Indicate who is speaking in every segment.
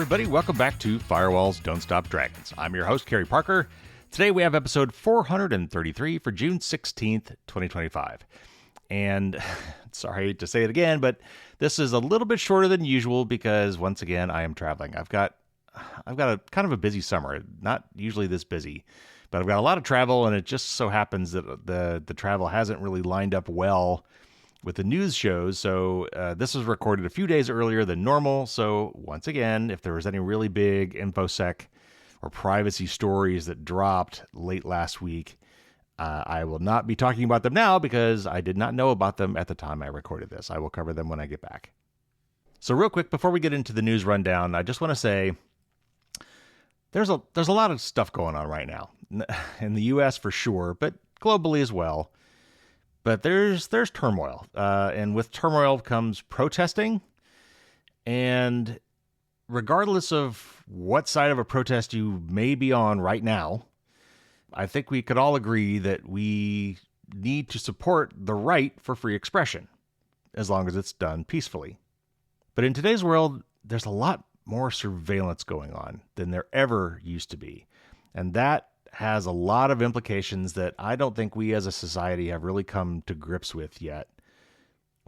Speaker 1: everybody. Welcome back to Firewalls Don't Stop Dragons. I'm your host, Kerry Parker. Today we have episode 433 for June 16th, 2025. And sorry to say it again, but this is a little bit shorter than usual because once again, I am traveling. I've got a kind of a busy summer, not usually this busy, but I've got a lot of travel, and it just so happens that the travel hasn't really lined up well with the news shows. So this was recorded a few days earlier than normal. So once again, if there was any really big InfoSec or privacy stories that dropped late last week, I will not be talking about them now because I did not know about them at the time I recorded this. I will cover them when I get back. So real quick, before we get into the news rundown, I just want to say there's a lot of stuff going on right now in the U.S. for sure, but globally as well. But there's turmoil, and with turmoil comes protesting. And regardless of what side of a protest you may be on right now, I think we could all agree that we need to support the right for free expression, as long as it's done peacefully. But in today's world, there's a lot more surveillance going on than there ever used to be. And that has a lot of implications that I don't think we as a society have really come to grips with yet.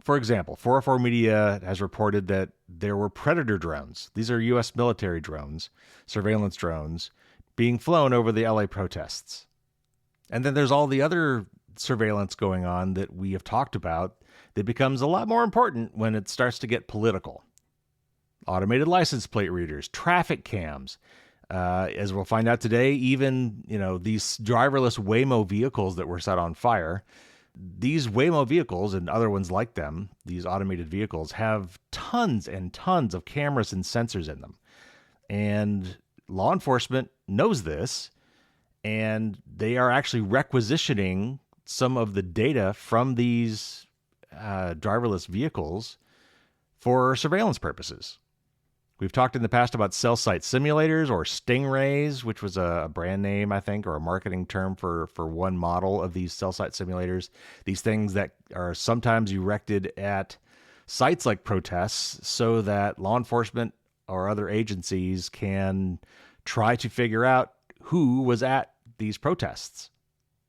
Speaker 1: For example, 404 Media has reported that there were Predator drones. These are U.S. military drones, surveillance drones, being flown over the LA protests. And then there's all the other surveillance going on that we have talked about that becomes a lot more important when it starts to get political. Automated license plate readers, traffic cams. As we'll find out today, even, these driverless Waymo vehicles that were set on fire, these Waymo vehicles and other ones like them, these automated vehicles, have tons and tons of cameras and sensors in them. And law enforcement knows this, and they are actually requisitioning some of the data from these driverless vehicles for surveillance purposes. We've talked in the past about cell site simulators, or stingrays, which was a brand name, I think, or a marketing term for one model of these cell site simulators. These things that are sometimes erected at sites like protests so that law enforcement or other agencies can try to figure out who was at these protests.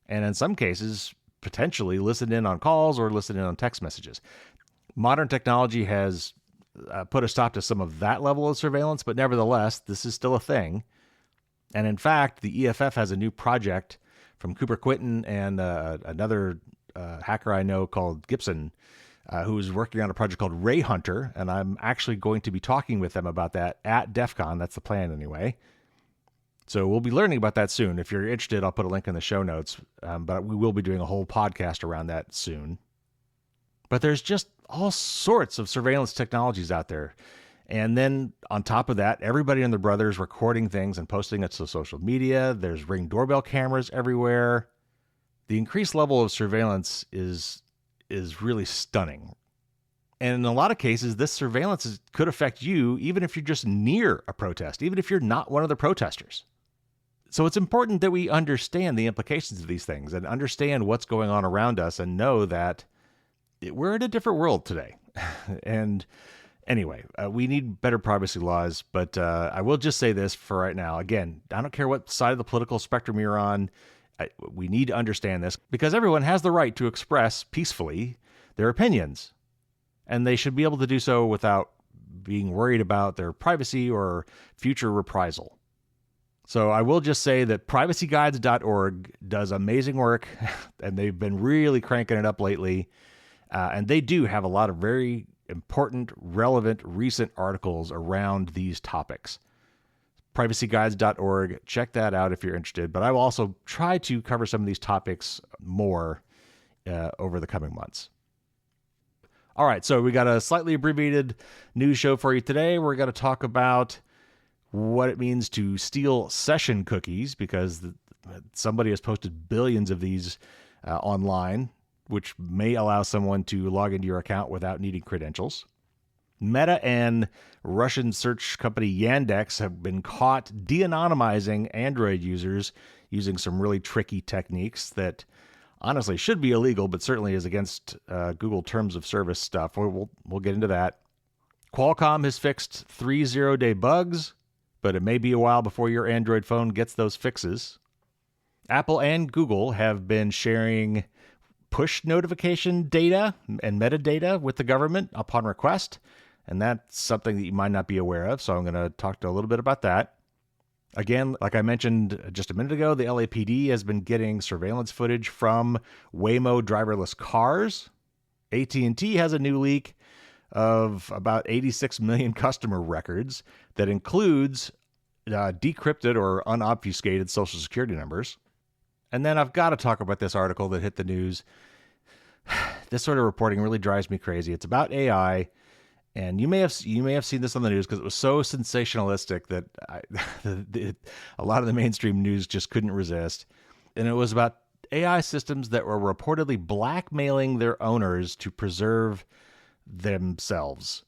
Speaker 1: And in some cases, potentially listen in on calls or listen in on text messages. Modern technology has put a stop to some of that level of surveillance, but nevertheless, this is still a thing. And in fact, the EFF has a new project from Cooper Quinton and another hacker I know called Gibson, who's working on a project called Ray Hunter, and I'm actually going to be talking with them about that at DEF CON. That's the plan anyway. So we'll be learning about that soon. If you're interested, I'll put a link in the show notes, but we will be doing a whole podcast around that soon. But there's just all sorts of surveillance technologies out there. And then on top of that, everybody and their brothers recording things and posting it to social media. There's Ring doorbell cameras everywhere. The increased level of surveillance is really stunning. And in a lot of cases, this surveillance could affect you even if you're just near a protest, even if you're not one of the protesters. So it's important that we understand the implications of these things and understand what's going on around us and know that we're in a different world today. And anyway, we need better privacy laws, but I will just say this for right now. Again, I don't care what side of the political spectrum you're on. We need to understand this because everyone has the right to express peacefully their opinions, and they should be able to do so without being worried about their privacy or future reprisal. So I will just say that privacyguides.org does amazing work, and they've been really cranking it up lately. And they do have a lot of very important, relevant, recent articles around these topics. Privacyguides.org. Check that out if you're interested. But I will also try to cover some of these topics more over the coming months. All right, so we got a slightly abbreviated news show for you today. We're going to talk about what it means to steal session cookies, because somebody has posted billions of these online, which may allow someone to log into your account without needing credentials. Meta and Russian search company Yandex have been caught de-anonymizing Android users using some really tricky techniques that honestly should be illegal, but certainly is against Google terms of service stuff. We'll get into that. Qualcomm has fixed 3 zero-day bugs, but it may be a while before your Android phone gets those fixes. Apple and Google have been sharing push notification data and metadata with the government upon request, and that's something that you might not be aware of, so I'm going to talk a little bit about that. Again, like I mentioned just a minute ago, the LAPD has been getting surveillance footage from Waymo driverless cars. AT&T has a new leak of about 86 million customer records that includes decrypted or unobfuscated social security numbers. And then I've got to talk about this article that hit the news. This sort of reporting really drives me crazy. It's about AI, and you may have seen this on the news because it was so sensationalistic that a lot of the mainstream news just couldn't resist. And it was about AI systems that were reportedly blackmailing their owners to preserve themselves.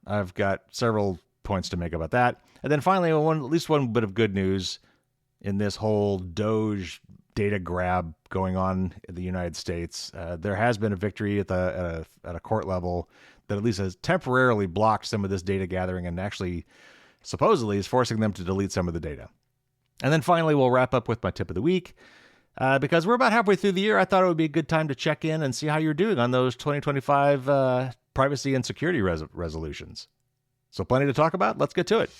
Speaker 1: I've got several points to make about that. And then finally, at least one bit of good news in this whole Doge data grab going on in the United States. There has been a victory at a court level that at least has temporarily blocked some of this data gathering and actually supposedly is forcing them to delete some of the data. And then finally, we'll wrap up with my tip of the week. Because we're about halfway through the year, I thought it would be a good time to check in and see how you're doing on those 2025 privacy and security resolutions. So plenty to talk about. Let's get to it.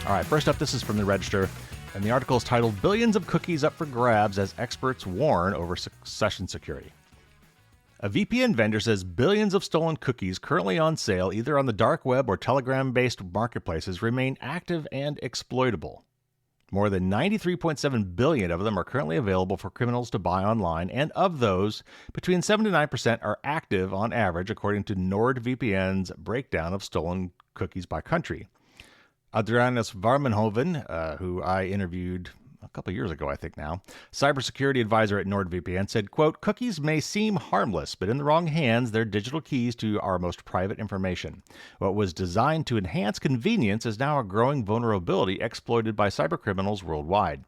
Speaker 1: All right, first up, this is from the Register, and the article is titled "Billions of Cookies Up for Grabs as Experts Warn Over Session Security." A VPN vendor says billions of stolen cookies currently on sale either on the dark web or Telegram-based marketplaces remain active and exploitable. More than 93.7 billion of them are currently available for criminals to buy online, and of those, between 7 to 9% are active on average, according to NordVPN's breakdown of stolen cookies by country. Adrianus Varmanhoven, who I interviewed a couple years ago, I think now, cybersecurity advisor at NordVPN, said, quote, "Cookies may seem harmless, but in the wrong hands, they're digital keys to our most private information. What was designed to enhance convenience is now a growing vulnerability exploited by cybercriminals worldwide.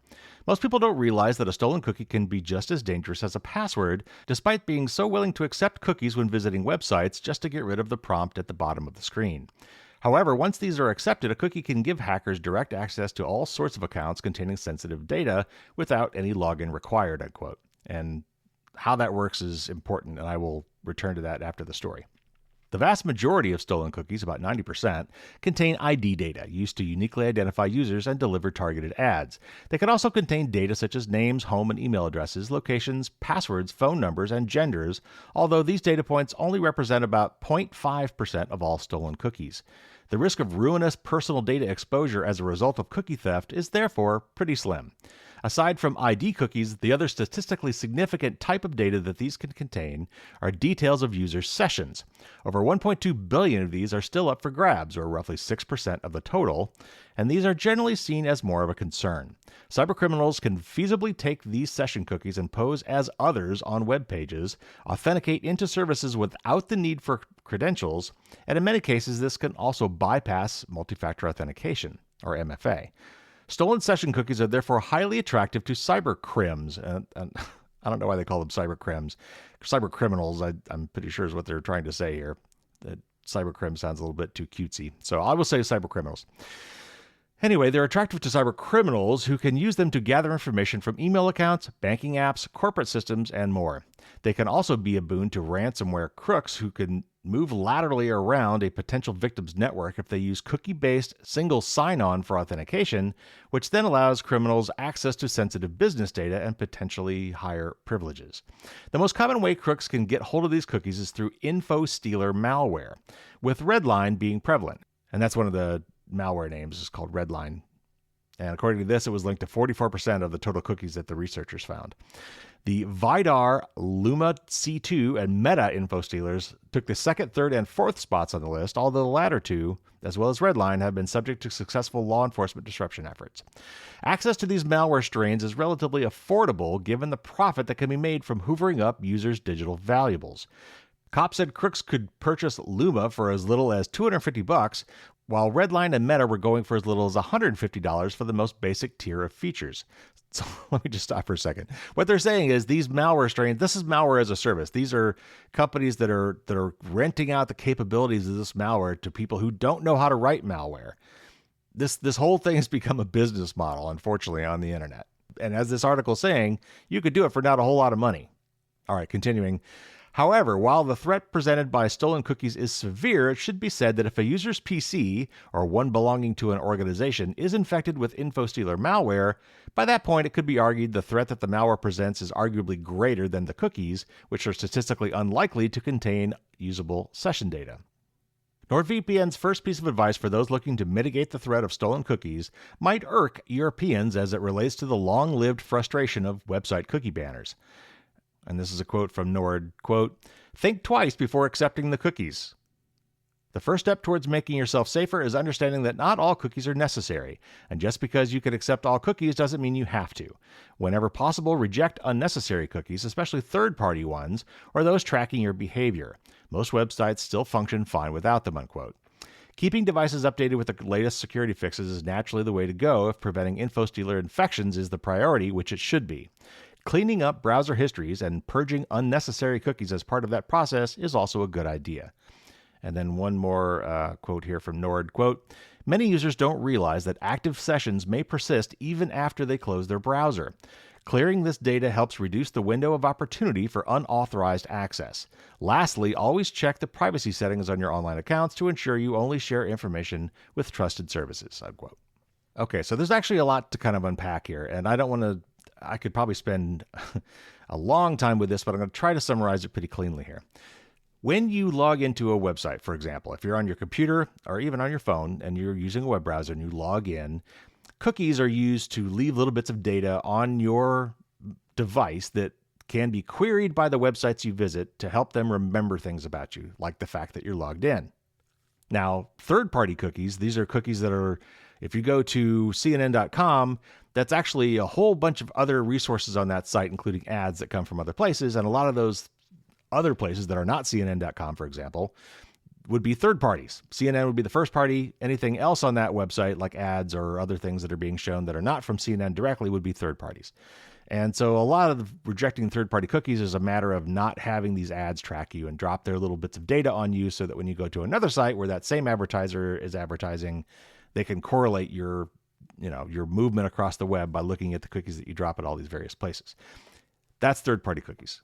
Speaker 1: Most people don't realize that a stolen cookie can be just as dangerous as a password, despite being so willing to accept cookies when visiting websites just to get rid of the prompt at the bottom of the screen. However, once these are accepted, a cookie can give hackers direct access to all sorts of accounts containing sensitive data without any login required," unquote. And how that works is important, and I will return to that after the story. The vast majority of stolen cookies, about 90%, contain ID data used to uniquely identify users and deliver targeted ads. They can also contain data such as names, home and email addresses, locations, passwords, phone numbers, and genders, although these data points only represent about 0.5% of all stolen cookies. The risk of ruinous personal data exposure as a result of cookie theft is therefore pretty slim. Aside from ID cookies, the other statistically significant type of data that these can contain are details of users' sessions. Over 1.2 billion of these are still up for grabs, or roughly 6% of the total, and these are generally seen as more of a concern. Cybercriminals can feasibly take these session cookies and pose as others on web pages, authenticate into services without the need for credentials, and in many cases this can also bypass multi-factor authentication, or MFA. Stolen session cookies are therefore highly attractive to cybercrims, and I don't know why they call them cybercrims. Cybercriminals, I'm pretty sure is what they're trying to say here. That cybercrim sounds a little bit too cutesy, so I will say cybercriminals. Anyway, they're attractive to cybercriminals who can use them to gather information from email accounts, banking apps, corporate systems, and more. They can also be a boon to ransomware crooks who can move laterally around a potential victim's network if they use cookie-based single sign-on for authentication, which then allows criminals access to sensitive business data and potentially higher privileges. The most common way crooks can get hold of these cookies is through info stealer malware, with Redline being prevalent. And that's one of the malware names, is called Redline. And according to this, it was linked to 44% of the total cookies that the researchers found. The Vidar, Luma C2, and Meta info stealers took the second, third, and fourth spots on the list, although the latter two, as well as Redline, have been subject to successful law enforcement disruption efforts. Access to these malware strains is relatively affordable given the profit that can be made from hoovering up users' digital valuables. Cops said crooks could purchase Luma for as little as $250, while Redline and Meta were going for as little as $150 for the most basic tier of features. So let me just stop for a second. What they're saying is these malware strains, this is malware as a service. These are companies that are renting out the capabilities of this malware to people who don't know how to write malware. This whole thing has become a business model, unfortunately, on the internet. And as this article is saying, you could do it for not a whole lot of money. All right, continuing. However, while the threat presented by stolen cookies is severe, it should be said that if a user's PC, or one belonging to an organization, is infected with InfoStealer malware, by that point it could be argued the threat that the malware presents is arguably greater than the cookies, which are statistically unlikely to contain usable session data. NordVPN's first piece of advice for those looking to mitigate the threat of stolen cookies might irk Europeans as it relates to the long-lived frustration of website cookie banners. And this is a quote from Nord, quote, "Think twice before accepting the cookies. The first step towards making yourself safer is understanding that not all cookies are necessary, and just because you can accept all cookies doesn't mean you have to. Whenever possible, reject unnecessary cookies, especially third-party ones, or those tracking your behavior. Most websites still function fine without them," unquote. Keeping devices updated with the latest security fixes is naturally the way to go if preventing InfoStealer infections is the priority, which it should be. Cleaning up browser histories and purging unnecessary cookies as part of that process is also a good idea. And then one more quote here from Nord, quote, "Many users don't realize that active sessions may persist even after they close their browser. Clearing this data helps reduce the window of opportunity for unauthorized access. Lastly, always check the privacy settings on your online accounts to ensure you only share information with trusted services," unquote. Okay, so there's actually a lot to kind of unpack here, and I could probably spend a long time with this, but I'm going to try to summarize it pretty cleanly here. When you log into a website, for example, if you're on your computer or even on your phone and you're using a web browser and you log in, cookies are used to leave little bits of data on your device that can be queried by the websites you visit to help them remember things about you, like the fact that you're logged in. Now, third-party cookies, these are cookies that are, if you go to CNN.com, that's actually a whole bunch of other resources on that site, including ads that come from other places. And a lot of those other places that are not CNN.com, for example, would be third parties. CNN would be the first party. Anything else on that website, like ads or other things that are being shown that are not from CNN directly, would be third parties. And so a lot of rejecting third-party cookies is a matter of not having these ads track you and drop their little bits of data on you so that when you go to another site where that same advertiser is advertising, they can correlate your movement across the web by looking at the cookies that you drop at all these various places. That's third-party cookies.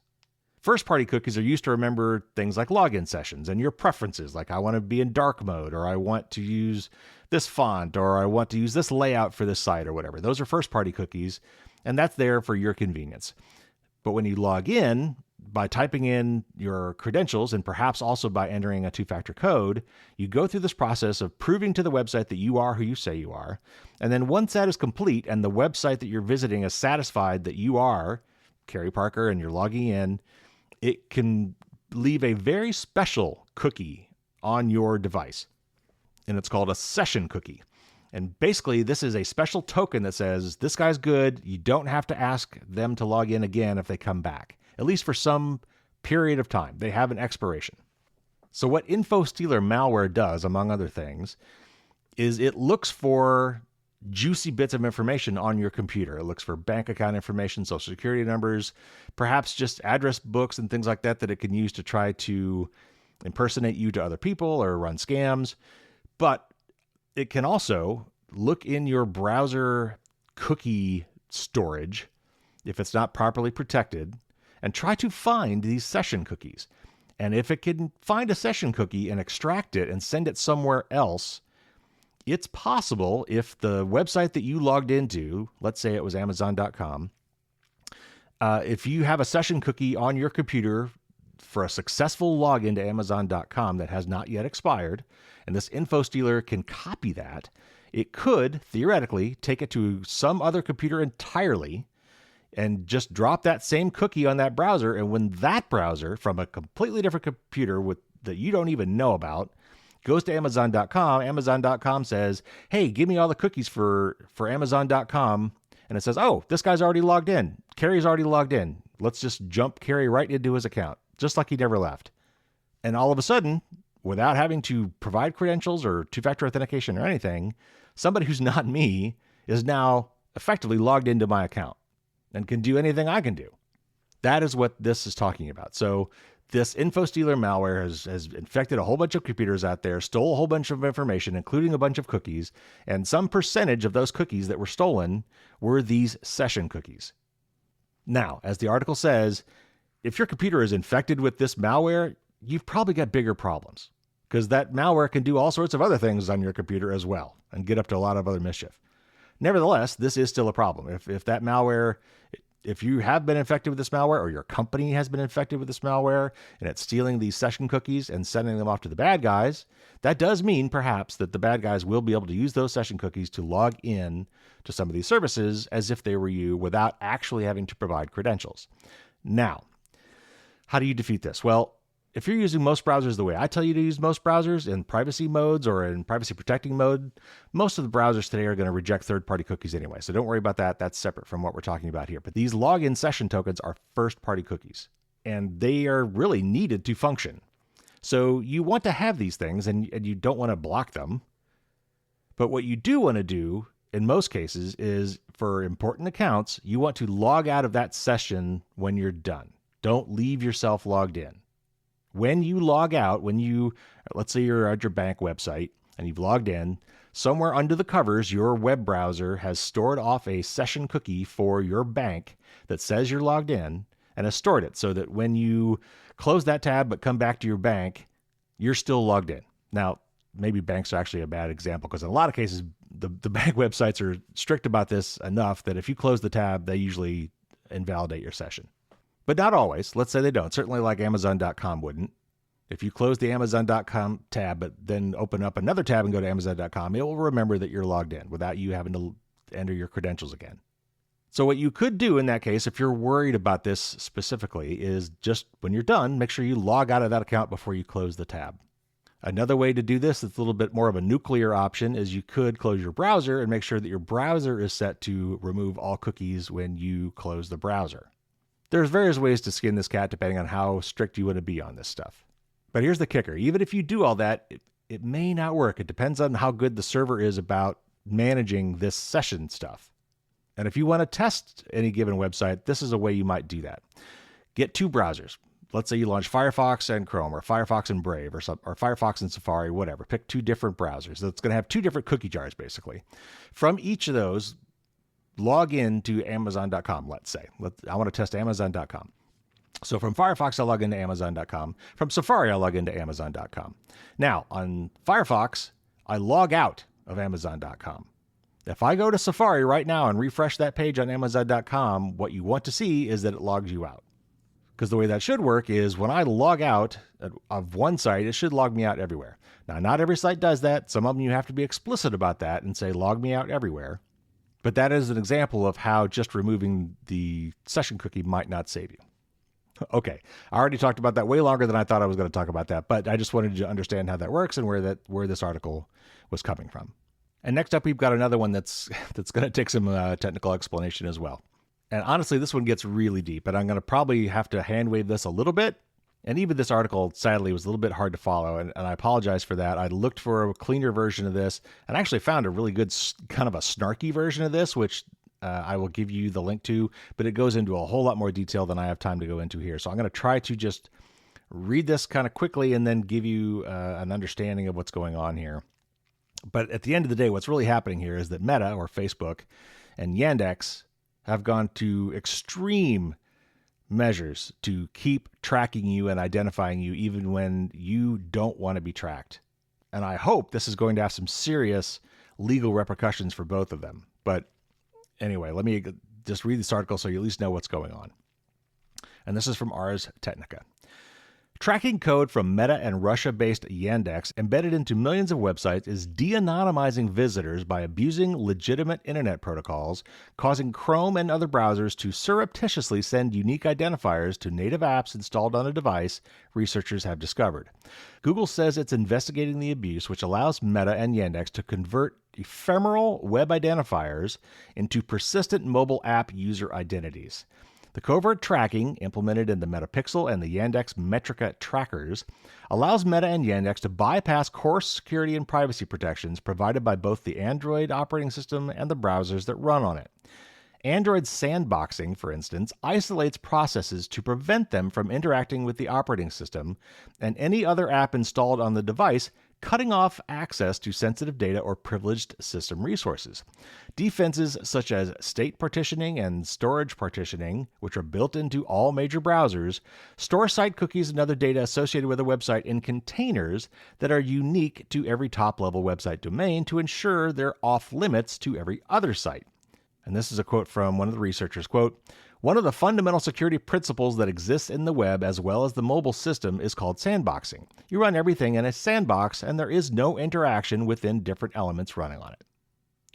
Speaker 1: First-party cookies are used to remember things like login sessions and your preferences, like I want to be in dark mode, or I want to use this font, or I want to use this layout for this site, or whatever. Those are first-party cookies, and that's there for your convenience. But when you log in, by typing in your credentials and perhaps also by entering a two-factor code, you go through this process of proving to the website that you are who you say you are. And then once that is complete and the website that you're visiting is satisfied that you are Kerry Parker and you're logging in, it can leave a very special cookie on your device. And it's called a session cookie. And basically, this is a special token that says, this guy's good. You don't have to ask them to log in again if they come back, at least for some period of time. They have an expiration. So what InfoStealer malware does, among other things, is it looks for juicy bits of information on your computer. It looks for bank account information, social security numbers, perhaps just address books and things like that it can use to try to impersonate you to other people or run scams. But it can also look in your browser cookie storage, if it's not properly protected, and try to find these session cookies. And if it can find a session cookie and extract it and send it somewhere else, it's possible if the website that you logged into, let's say it was Amazon.com, if you have a session cookie on your computer for a successful login to Amazon.com that has not yet expired, and this InfoStealer can copy that, it could theoretically take it to some other computer entirely and just drop that same cookie on that browser. And when that browser from a completely different computer that you don't even know about goes to Amazon.com, Amazon.com says, hey, give me all the cookies for Amazon.com. And it says, oh, this guy's already logged in. Kerry's already logged in. Let's just jump Kerry right into his account, just like he never left. And all of a sudden, without having to provide credentials or two-factor authentication or anything, somebody who's not me is now effectively logged into my account and can do anything I can do. That is what this is talking about. So this InfoStealer malware has infected a whole bunch of computers out there, stole a whole bunch of information, including a bunch of cookies, and some percentage of those cookies that were stolen were these session cookies. Now, as the article says, if your computer is infected with this malware, you've probably got bigger problems, because that malware can do all sorts of other things on your computer as well and get up to a lot of other mischief. Nevertheless, this is still a problem. If that malware, if you have been infected with this malware, or your company has been infected with this malware and it's stealing these session cookies and sending them off to the bad guys, that does mean perhaps that the bad guys will be able to use those session cookies to log in to some of these services as if they were you without actually having to provide credentials. Now, how do you defeat this? Well, if you're using most browsers the way I tell you to use most browsers, in privacy modes or in privacy protecting mode, most of the browsers today are going to reject third-party cookies anyway. So don't worry about that. That's separate from what we're talking about here. But these login session tokens are first-party cookies, and they are really needed to function. So you want to have these things, and you don't want to block them. But what you do want to do, in most cases, is for important accounts, you want to log out of that session when you're done. Don't leave yourself logged in. When you log out, let's say you're at your bank website and you've logged in, somewhere under the covers, your web browser has stored off a session cookie for your bank that says you're logged in and has stored it so that when you close that tab but come back to your bank, you're still logged in. Now, maybe banks are actually a bad example because in a lot of cases, the bank websites are strict about this enough that if you close the tab, they usually invalidate your session. But not always. Let's say they don't. Certainly like Amazon.com wouldn't. If you close the Amazon.com tab, but then open up another tab and go to Amazon.com, it will remember that you're logged in without you having to enter your credentials again. So what you could do in that case, if you're worried about this specifically, is just when you're done, make sure you log out of that account before you close the tab. Another way to do this that's a little bit more of a nuclear option is you could close your browser and make sure that your browser is set to remove all cookies when you close the browser. There's various ways to skin this cat depending on how strict you want to be on this stuff. But here's the kicker. Even if you do all that, it may not work. It depends on how good the server is about managing this session stuff. And if you want to test any given website, this is a way you might do that. Get two browsers. Let's say you launch Firefox and Chrome, or Firefox and Brave, or Firefox and Safari, whatever. Pick two different browsers. That's going to have two different cookie jars, basically. From each of those, log in to Amazon.com, let's say. I want to test Amazon.com. So from Firefox, I log into Amazon.com. From Safari, I log into Amazon.com. Now, on Firefox, I log out of Amazon.com. If I go to Safari right now and refresh that page on Amazon.com, what you want to see is that it logs you out. Because the way that should work is when I log out of one site, it should log me out everywhere. Now, not every site does that. Some of them you have to be explicit about that and say, log me out everywhere. But that is an example of how just removing the session cookie might not save you. Okay, I already talked about that way longer than I thought I was going to talk about that, but I just wanted you to understand how that works and where this article was coming from. And next up, we've got another one that's going to take some technical explanation as well. And honestly, this one gets really deep, and I'm going to probably have to hand wave this a little bit. And even this article, sadly, was a little bit hard to follow, and I apologize for that. I looked for a cleaner version of this, and I actually found a really good kind of a snarky version of this, which I will give you the link to, but it goes into a whole lot more detail than I have time to go into here. So I'm going to try to just read this kind of quickly and then give you an understanding of what's going on here. But at the end of the day, what's really happening here is that Meta, or Facebook, and Yandex have gone to extreme measures to keep tracking you and identifying you even when you don't want to be tracked. And I hope this is going to have some serious legal repercussions for both of them. But anyway, let me just read this article so you at least know what's going on. And this is from Ars Technica. Tracking code from Meta and Russia-based Yandex embedded into millions of websites is de-anonymizing visitors by abusing legitimate internet protocols, causing Chrome and other browsers to surreptitiously send unique identifiers to native apps installed on a device, researchers have discovered. Google says it's investigating the abuse, which allows Meta and Yandex to convert ephemeral web identifiers into persistent mobile app user identities. The covert tracking, implemented in the Metapixel and the Yandex Metrica trackers, allows Meta and Yandex to bypass core security and privacy protections provided by both the Android operating system and the browsers that run on it. Android sandboxing, for instance, isolates processes to prevent them from interacting with the operating system and any other app installed on the device, cutting off access to sensitive data or privileged system resources. Defenses such as state partitioning and storage partitioning, which are built into all major browsers, store site cookies and other data associated with a website in containers that are unique to every top-level website domain to ensure they're off limits to every other site. And this is a quote from one of the researchers, quote, "One of the fundamental security principles that exists in the web as well as the mobile system is called sandboxing. You run everything in a sandbox and there is no interaction within different elements running on it.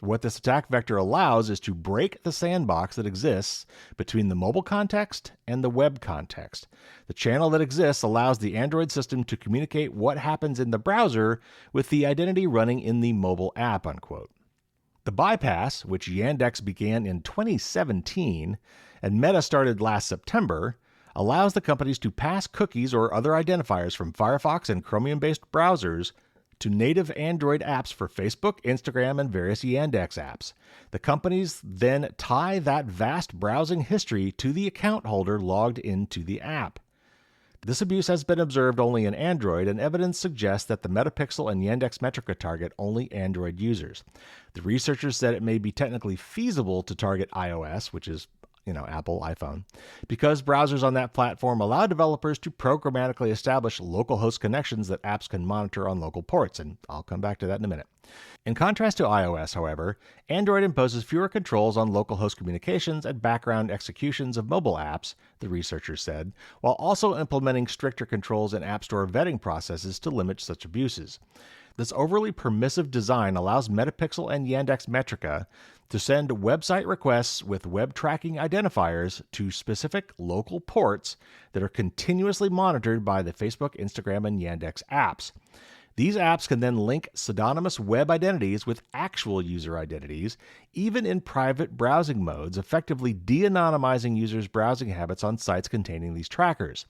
Speaker 1: What this attack vector allows is to break the sandbox that exists between the mobile context and the web context. The channel that exists allows the Android system to communicate what happens in the browser with the identity running in the mobile app," unquote. The bypass, which Yandex began in 2017 and Meta started last September, allows the companies to pass cookies or other identifiers from Firefox and Chromium-based browsers to native Android apps for Facebook, Instagram, and various Yandex apps. The companies then tie that vast browsing history to the account holder logged into the app. This abuse has been observed only in Android, and evidence suggests that the Metapixel and Yandex Metrica target only Android users. The researchers said it may be technically feasible to target iOS, which is, Apple, iPhone, because browsers on that platform allow developers to programmatically establish local host connections that apps can monitor on local ports, and I'll come back to that in a minute. In contrast to iOS, however, Android imposes fewer controls on local host communications and background executions of mobile apps, the researchers said, while also implementing stricter controls in App Store vetting processes to limit such abuses. This overly permissive design allows Metapixel and Yandex Metrica to send website requests with web tracking identifiers to specific local ports that are continuously monitored by the Facebook, Instagram, and Yandex apps. These apps can then link pseudonymous web identities with actual user identities, even in private browsing modes, effectively de-anonymizing users' browsing habits on sites containing these trackers.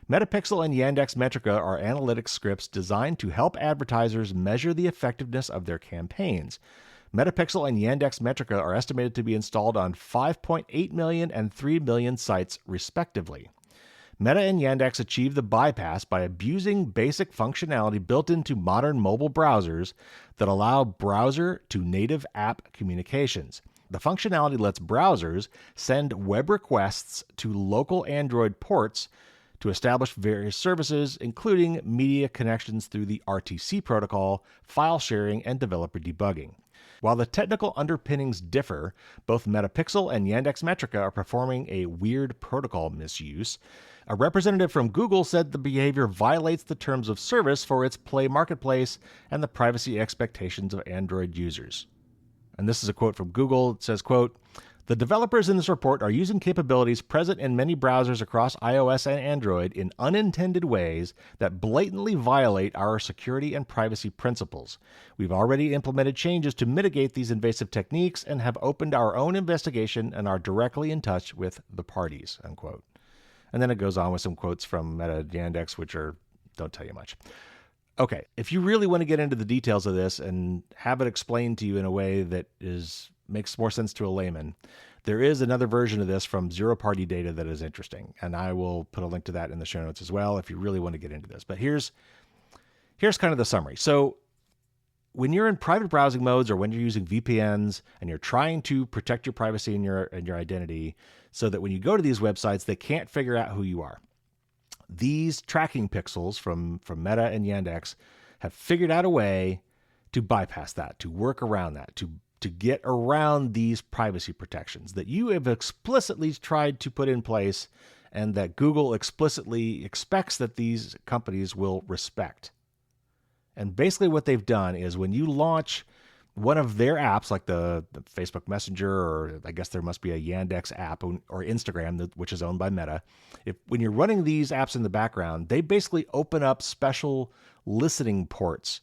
Speaker 1: Metapixel and Yandex Metrica are analytics scripts designed to help advertisers measure the effectiveness of their campaigns. Metapixel and Yandex Metrica are estimated to be installed on 5.8 million and 3 million sites, respectively. Meta and Yandex achieve the bypass by abusing basic functionality built into modern mobile browsers that allow browser-to-native app communications. The functionality lets browsers send web requests to local Android ports to establish various services, including media connections through the RTC protocol, file sharing, and developer debugging. While the technical underpinnings differ, both Metapixel and Yandex Metrica are performing a weird protocol misuse. A representative from Google said the behavior violates the terms of service for its Play Marketplace and the privacy expectations of Android users. And this is a quote from Google. It says, quote, "The developers in this report are using capabilities present in many browsers across iOS and Android in unintended ways that blatantly violate our security and privacy principles. We've already implemented changes to mitigate these invasive techniques and have opened our own investigation and are directly in touch with the parties," unquote. And then it goes on with some quotes from Meta and Yandex, which don't tell you much. Okay, if you really want to get into the details of this and have it explained to you in a way that makes more sense to a layman, there is another version of this from Zero Party Data that is interesting, and I will put a link to that in the show notes as well if you really want to get into this. But here's kind of the summary. So when you're in private browsing modes or when you're using VPNs and you're trying to protect your privacy and your identity so that when you go to these websites, they can't figure out who you are, these tracking pixels from Meta and Yandex have figured out a way to bypass that, to work around that, to get around these privacy protections that you have explicitly tried to put in place and that Google explicitly expects that these companies will respect. And basically what they've done is when you launch one of their apps, like the Facebook Messenger, or I guess there must be a Yandex app, or Instagram, which is owned by Meta, when you're running these apps in the background, they basically open up special listening ports,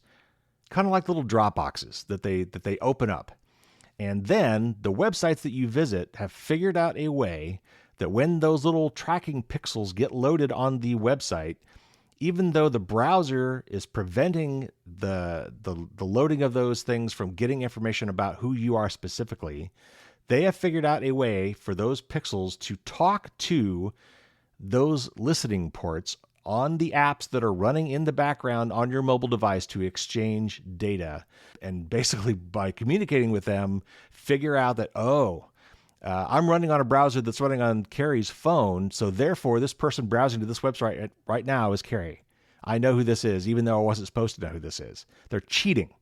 Speaker 1: kind of like little drop boxes that they open up. And then the websites that you visit have figured out a way that when those little tracking pixels get loaded on the website, even though the browser is preventing the loading of those things from getting information about who you are specifically, they have figured out a way for those pixels to talk to those listening ports on the apps that are running in the background on your mobile device to exchange data. And basically, by communicating with them, figure out that, I'm running on a browser that's running on Carrie's phone, so therefore this person browsing to this website right now is Carrie. I know who this is, even though I wasn't supposed to know who this is. They're cheating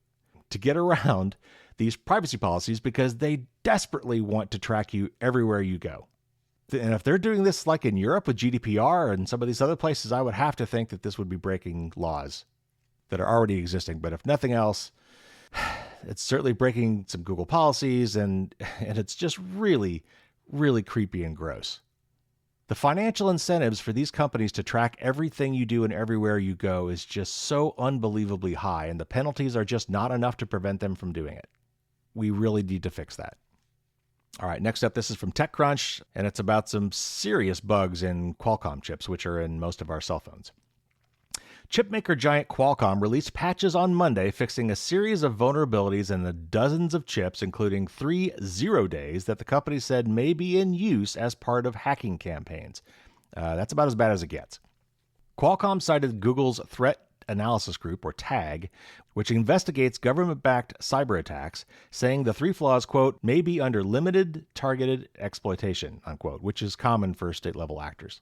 Speaker 1: to get around these privacy policies because they desperately want to track you everywhere you go. And if they're doing this like in Europe with GDPR and some of these other places, I would have to think that this would be breaking laws that are already existing. But if nothing else, it's certainly breaking some Google policies, and it's just really, really creepy and gross. The financial incentives for these companies to track everything you do and everywhere you go is just so unbelievably high, and the penalties are just not enough to prevent them from doing it. We really need to fix that. All right, next up, this is from TechCrunch, and it's about some serious bugs in Qualcomm chips, which are in most of our cell phones. Chipmaker giant Qualcomm released patches on Monday fixing a series of vulnerabilities in the dozens of chips, including 3 0-days that the company said may be in use as part of hacking campaigns. That's about as bad as it gets. Qualcomm cited Google's Threat Analysis Group, or TAG, which investigates government-backed cyber attacks, saying the 3 flaws, quote, may be under limited targeted exploitation, unquote, which is common for state-level actors.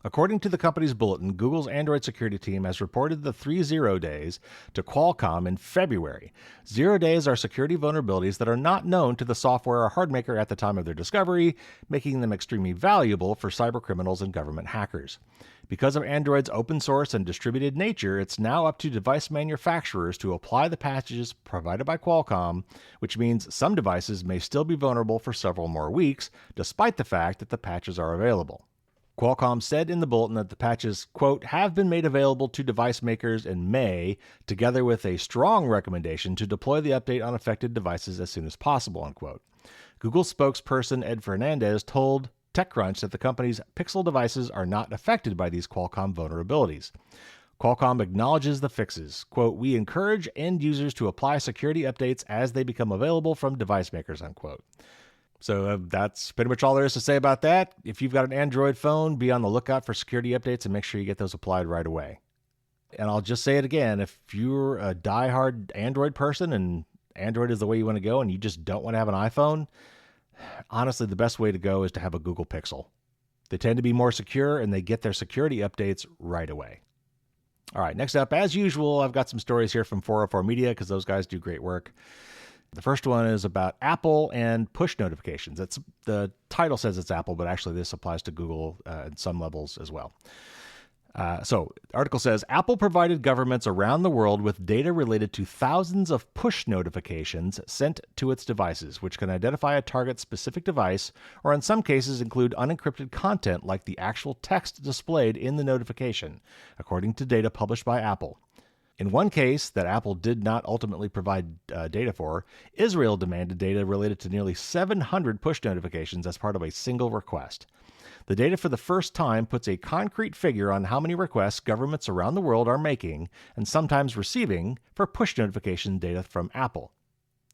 Speaker 1: According to the company's bulletin, Google's Android security team has reported the 3 0-days to Qualcomm in February. 0 days are security vulnerabilities that are not known to the software or hardware at the time of their discovery, making them extremely valuable for cybercriminals and government hackers. Because of Android's open source and distributed nature, it's now up to device manufacturers to apply the patches provided by Qualcomm, which means some devices may still be vulnerable for several more weeks, despite the fact that the patches are available. Qualcomm said in the bulletin that the patches, quote, have been made available to device makers in May, together with a strong recommendation to deploy the update on affected devices as soon as possible, unquote. Google spokesperson Ed Fernandez told TechCrunch that the company's Pixel devices are not affected by these Qualcomm vulnerabilities. Qualcomm acknowledges the fixes. Quote, we encourage end users to apply security updates as they become available from device makers, unquote. So that's pretty much all there is to say about that. If you've got an Android phone, be on the lookout for security updates and make sure you get those applied right away. And I'll just say it again. If you're a diehard Android person and Android is the way you want to go and you just don't want to have an iPhone, honestly, the best way to go is to have a Google Pixel. They tend to be more secure and they get their security updates right away. All right, next up, as usual, I've got some stories here from 404 Media because those guys do great work. The first one is about Apple and push notifications. The title says it's Apple, but actually this applies to Google at some levels as well. So the article says, Apple provided governments around the world with data related to thousands of push notifications sent to its devices, which can identify a target's specific device, or in some cases include unencrypted content like the actual text displayed in the notification, according to data published by Apple. In one case that Apple did not ultimately provide data for, Israel demanded data related to nearly 700 push notifications as part of a single request. The data for the first time puts a concrete figure on how many requests governments around the world are making and sometimes receiving for push notification data from Apple.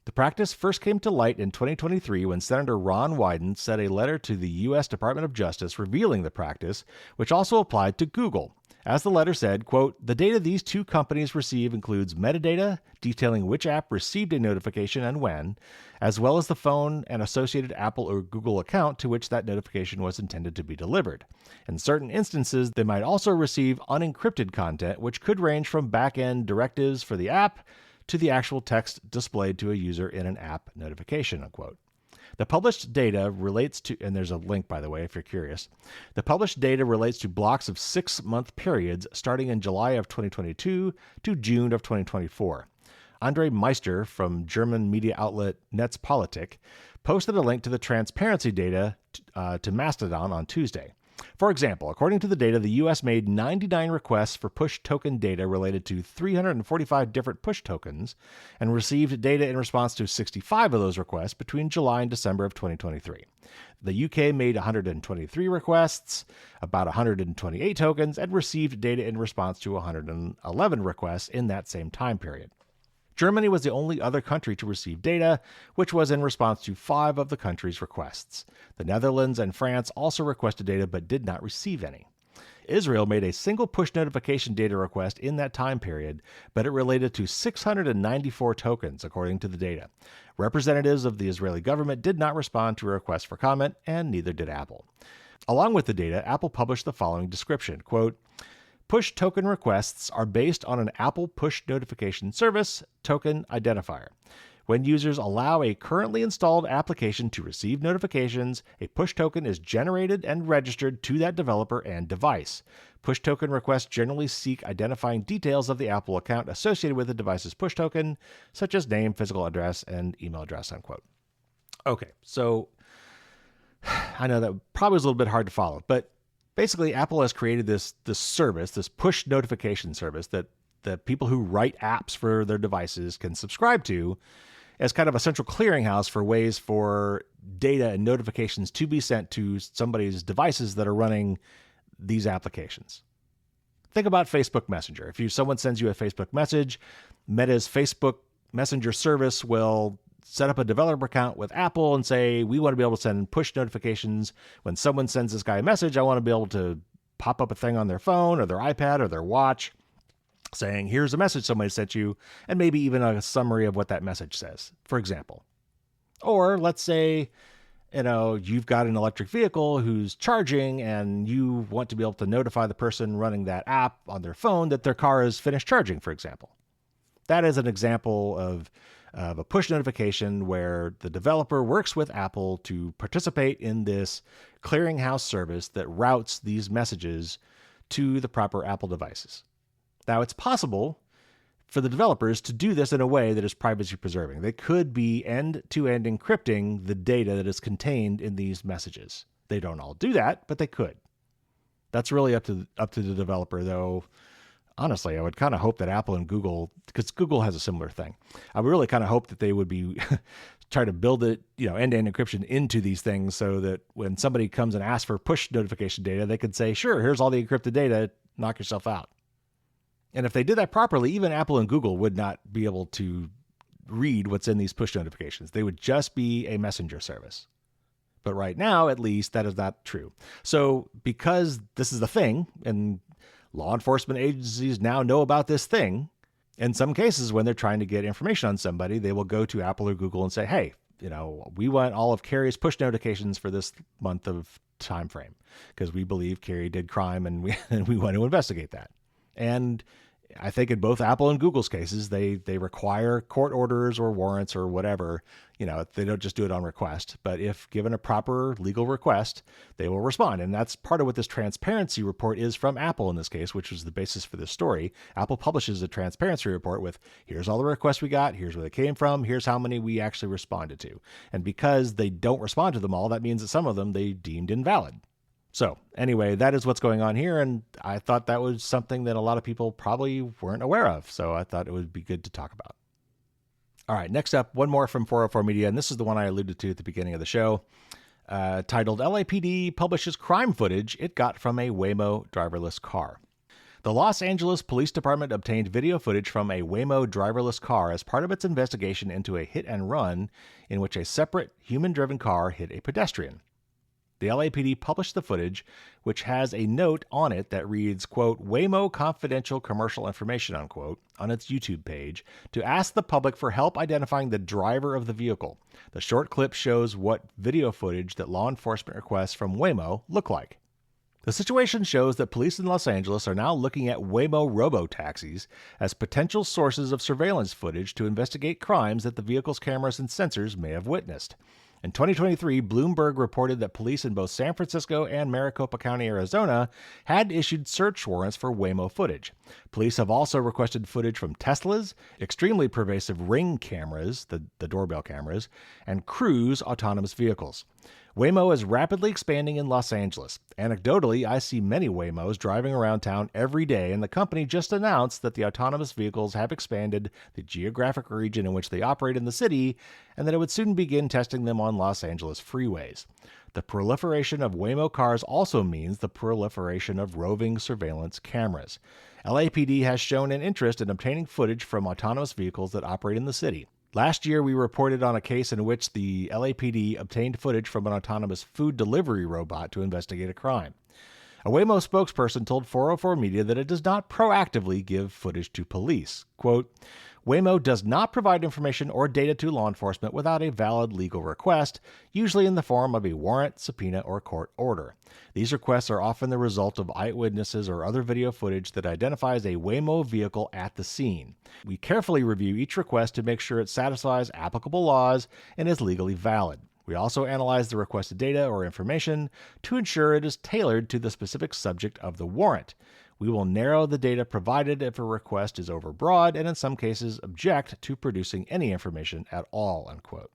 Speaker 1: The practice first came to light in 2023 when Senator Ron Wyden sent a letter to the U.S. Department of Justice revealing the practice, which also applied to Google. As the letter said, quote, the data these two companies receive includes metadata detailing which app received a notification and when, as well as the phone and associated Apple or Google account to which that notification was intended to be delivered. In certain instances, they might also receive unencrypted content, which could range from back-end directives for the app to the actual text displayed to a user in an app notification, unquote. The published data relates to, and there's a link, by the way, if you're curious. The published data relates to blocks of 6-month periods starting in July of 2022 to June of 2024. Andre Meister from German media outlet Netzpolitik posted a link to the transparency data to Mastodon on Tuesday. For example, according to the data, the U.S. made 99 requests for push token data related to 345 different push tokens and received data in response to 65 of those requests between July and December of 2023. The UK made 123 requests, about 128 tokens, and received data in response to 111 requests in that same time period. Germany was the only other country to receive data, which was in response to 5 of the country's requests. The Netherlands and France also requested data but did not receive any. Israel made a single push notification data request in that time period, but it related to 694 tokens, according to the data. Representatives of the Israeli government did not respond to a request for comment, and neither did Apple. Along with the data, Apple published the following description, quote, "Push token requests are based on an Apple push notification service token identifier. When users allow a currently installed application to receive notifications, a push token is generated and registered to that developer and device. Push token requests generally seek identifying details of the Apple account associated with the device's push token, such as name, physical address, and email address," unquote. Okay, so I know that probably was a little bit hard to follow, but basically Apple has created this service, this push notification service that the people who write apps for their devices can subscribe to as kind of a central clearinghouse for ways for data and notifications to be sent to somebody's devices that are running these applications. Think about Facebook Messenger. If someone sends you a Facebook message, Meta's Facebook Messenger service will set up a developer account with Apple and say, we want to be able to send push notifications. When someone sends this guy a message, I want to be able to pop up a thing on their phone or their iPad or their watch saying, here's a message somebody sent you, and maybe even a summary of what that message says, for example. Or let's say, you've got an electric vehicle who's charging and you want to be able to notify the person running that app on their phone that their car is finished charging, for example. That is an example of a push notification where the developer works with Apple to participate in this clearinghouse service that routes these messages to the proper Apple devices. Now, it's possible for the developers to do this in a way that is privacy preserving. They could be end-to-end encrypting the data that is contained in these messages. They don't all do that, but they could. That's really up to the developer, though. Honestly, I would kind of hope that Apple and Google, because Google has a similar thing, I would really kind of hope that they would be try to build it, end-to-end encryption into these things so that when somebody comes and asks for push notification data, they could say, sure, here's all the encrypted data, knock yourself out. And if they did that properly, even Apple and Google would not be able to read what's in these push notifications. They would just be a messenger service. But right now, at least, that is not true. So because this is the thing, and law enforcement agencies now know about this thing, in some cases, when they're trying to get information on somebody, they will go to Apple or Google and say, hey, we want all of Carrie's push notifications for this month of time frame because we believe Carrie did crime and we want to investigate that. And I think in both Apple and Google's cases, they require court orders or warrants or whatever. They don't just do it on request. But if given a proper legal request, they will respond. And that's part of what this transparency report is from Apple in this case, which was the basis for this story. Apple publishes a transparency report with, here's all the requests we got, here's where they came from, here's how many we actually responded to. And because they don't respond to them all, that means that some of them they deemed invalid. So anyway, that is what's going on here, and I thought that was something that a lot of people probably weren't aware of, so I thought it would be good to talk about. All right, next up, one more from 404 Media, and this is the one I alluded to at the beginning of the show, titled LAPD Publishes Crime Footage It Got from a Waymo Driverless Car. The Los Angeles Police Department obtained video footage from a Waymo driverless car as part of its investigation into a hit and run in which a separate human-driven car hit a pedestrian. The LAPD published the footage, which has a note on it that reads, quote, Waymo confidential commercial information, unquote, on its YouTube page to ask the public for help identifying the driver of the vehicle. The short clip shows what video footage that law enforcement requests from Waymo look like. The situation shows that police in Los Angeles are now looking at Waymo robo-taxis as potential sources of surveillance footage to investigate crimes that the vehicle's cameras and sensors may have witnessed. In 2023, Bloomberg reported that police in both San Francisco and Maricopa County, Arizona, had issued search warrants for Waymo footage. Police have also requested footage from Teslas, extremely pervasive Ring cameras, the doorbell cameras, and Cruise autonomous vehicles. Waymo is rapidly expanding in Los Angeles. Anecdotally, I see many Waymos driving around town every day, and the company just announced that the autonomous vehicles have expanded the geographic region in which they operate in the city, and that it would soon begin testing them on Los Angeles freeways. The proliferation of Waymo cars also means the proliferation of roving surveillance cameras. LAPD has shown an interest in obtaining footage from autonomous vehicles that operate in the city. Last year, we reported on a case in which the LAPD obtained footage from an autonomous food delivery robot to investigate a crime. A Waymo spokesperson told 404 Media that it does not proactively give footage to police. Quote, Waymo does not provide information or data to law enforcement without a valid legal request, usually in the form of a warrant, subpoena, or court order. These requests are often the result of eyewitnesses or other video footage that identifies a Waymo vehicle at the scene. We carefully review each request to make sure it satisfies applicable laws and is legally valid. We also analyze the requested data or information to ensure it is tailored to the specific subject of the warrant. We will narrow the data provided if a request is overbroad and in some cases object to producing any information at all, unquote.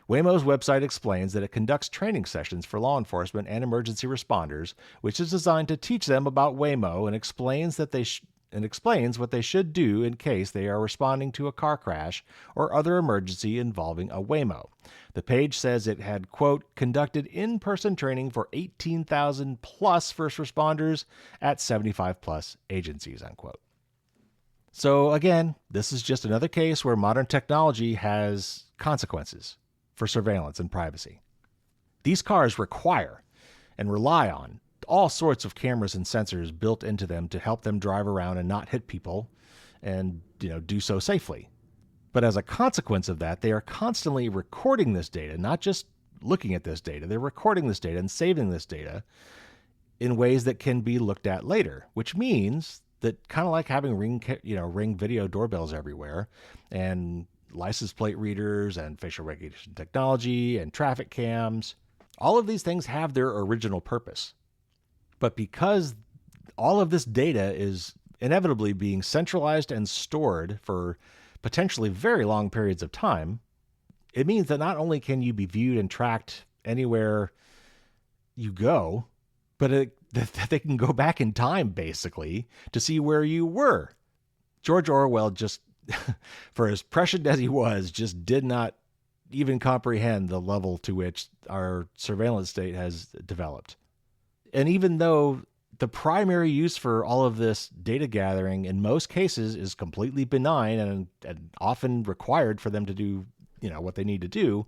Speaker 1: Waymo's website explains that it conducts training sessions for law enforcement and emergency responders, which is designed to teach them about Waymo and explains what they should do in case they are responding to a car crash or other emergency involving a Waymo. The page says it had, quote, conducted in-person training for 18,000 plus first responders at 75 plus agencies, unquote. So again, this is just another case where modern technology has consequences for surveillance and privacy. These cars require and rely on all sorts of cameras and sensors built into them to help them drive around and not hit people and, do so safely. But as a consequence of that, they are constantly recording this data, not just looking at this data. They're recording this data and saving this data in ways that can be looked at later, which means that kind of like having ring video doorbells everywhere and license plate readers and facial recognition technology and traffic cams, all of these things have their original purpose. But because all of this data is inevitably being centralized and stored for potentially very long periods of time, it means that not only can you be viewed and tracked anywhere you go, but that they can go back in time, basically, to see where you were. George Orwell, just for as prescient as he was, just did not even comprehend the level to which our surveillance state has developed. And even though the primary use for all of this data gathering in most cases is completely benign and often required for them to do, what they need to do,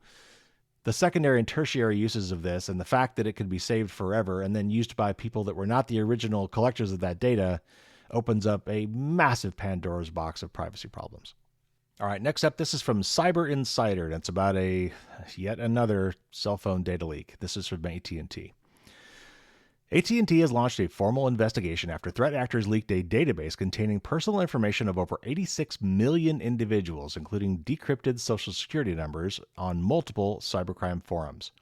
Speaker 1: the secondary and tertiary uses of this and the fact that it could be saved forever and then used by people that were not the original collectors of that data opens up a massive Pandora's box of privacy problems. All right, next up, this is from Cyber Insider, and it's about yet another cell phone data leak. This is from AT&T. AT&T has launched a formal investigation after threat actors leaked a database containing personal information of over 86 million individuals, including decrypted social security numbers, on multiple cybercrime forums.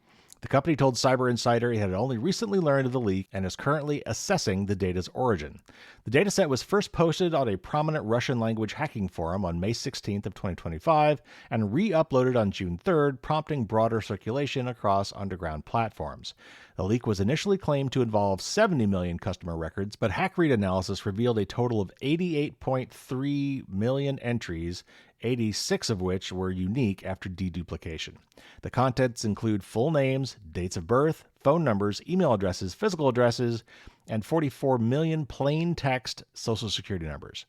Speaker 1: The company told Cyber Insider it had only recently learned of the leak and is currently assessing the data's origin. The dataset was first posted on a prominent Russian-language hacking forum on May 16th of 2025 and re-uploaded on June 3rd, prompting broader circulation across underground platforms. The leak was initially claimed to involve 70 million customer records, but HackRead analysis revealed a total of 88.3 million entries, 86 of which were unique after deduplication. The contents include full names, dates of birth, phone numbers, email addresses, physical addresses, and 44 million plain text social security numbers.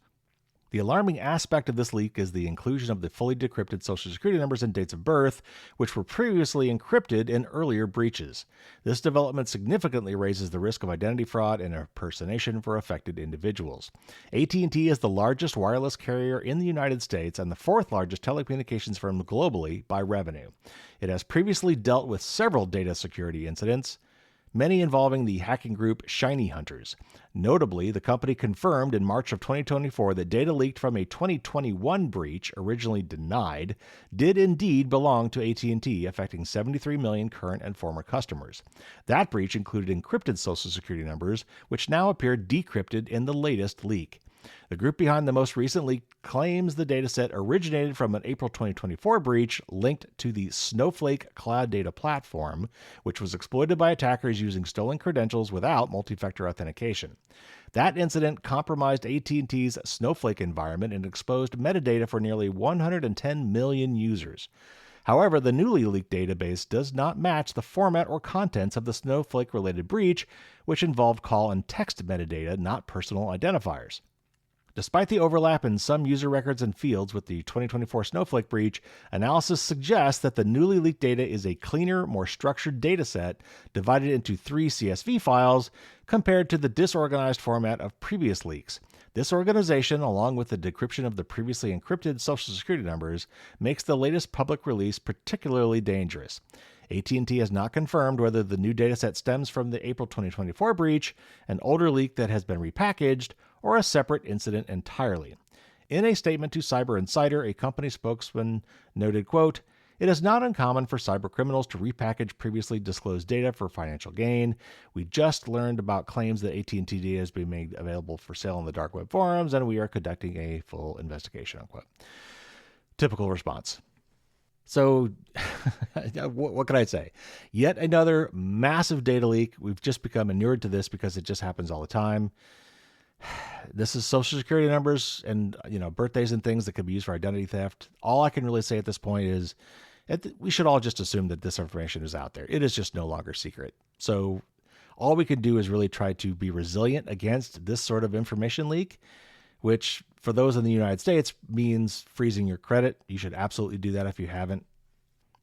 Speaker 1: The alarming aspect of this leak is the inclusion of the fully decrypted social security numbers and dates of birth, which were previously encrypted in earlier breaches. This development significantly raises the risk of identity fraud and impersonation for affected individuals. AT&T is the largest wireless carrier in the United States and the fourth largest telecommunications firm globally by revenue. It has previously dealt with several data security incidents, many involving the hacking group Shiny Hunters. Notably, the company confirmed in March of 2024 that data leaked from a 2021 breach, originally denied, did indeed belong to AT&T, affecting 73 million current and former customers. That breach included encrypted social security numbers, which now appear decrypted in the latest leak. The group behind the most recent leak claims the dataset originated from an April 2024 breach linked to the Snowflake cloud data platform, which was exploited by attackers using stolen credentials without multi-factor authentication. That incident compromised AT&T's Snowflake environment and exposed metadata for nearly 110 million users. However, the newly leaked database does not match the format or contents of the Snowflake-related breach, which involved call and text metadata, not personal identifiers. Despite the overlap in some user records and fields with the 2024 Snowflake breach, analysis suggests that the newly leaked data is a cleaner, more structured dataset divided into 3 CSV files compared to the disorganized format of previous leaks. This organization, along with the decryption of the previously encrypted social security numbers, makes the latest public release particularly dangerous. AT&T has not confirmed whether the new dataset stems from the April 2024 breach, an older leak that has been repackaged, or a separate incident entirely. In a statement to Cyber Insider, a company spokesman noted, quote, "It is not uncommon for cybercriminals to repackage previously disclosed data for financial gain. We just learned about claims that AT&T data has been made available for sale on the dark web forums, and we are conducting a full investigation," unquote. Typical response. So what can I say? Yet another massive data leak. We've just become inured to this because it just happens all the time. This is social security numbers and, birthdays and things that could be used for identity theft. All I can really say at this point is we should all just assume that this information is out there. It is just no longer secret. So all we can do is really try to be resilient against this sort of information leak, which for those in the United States means freezing your credit. You should absolutely do that if you haven't.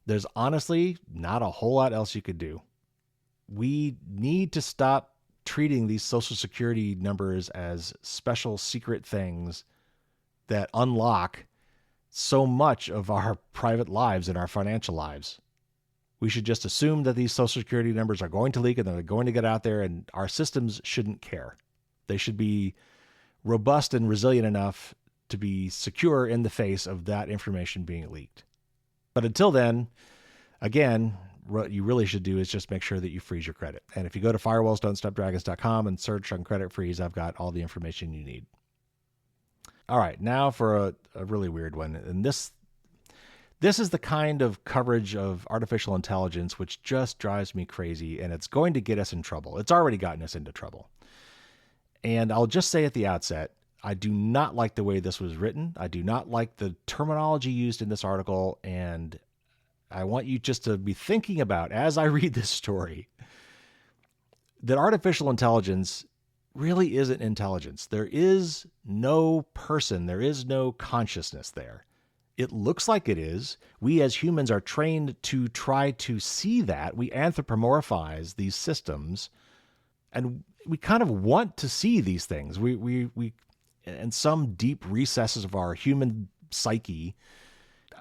Speaker 1: There's honestly not a whole lot else you could do. We need to stop treating these social security numbers as special secret things that unlock so much of our private lives and our financial lives. We should just assume that these social security numbers are going to leak and they're going to get out there, and our systems shouldn't care. They should be robust and resilient enough to be secure in the face of that information being leaked. But until then, again, what you really should do is just make sure that you freeze your credit. And if you go to firewallsdon'tstopdragons.com and search on credit freeze, I've got all the information you need. All right, now for a really weird one. And this is the kind of coverage of artificial intelligence which just drives me crazy, and it's going to get us in trouble. It's already gotten us into trouble. And I'll just say at the outset, I do not like the way this was written. I do not like the terminology used in this article, and I want you just to be thinking about, as I read this story, that artificial intelligence really isn't intelligence. There is no person, there is no consciousness there. It looks like it is. We as humans are trained to try to see that. We anthropomorphize these systems, and we kind of want to see these things. We in some deep recesses of our human psyche,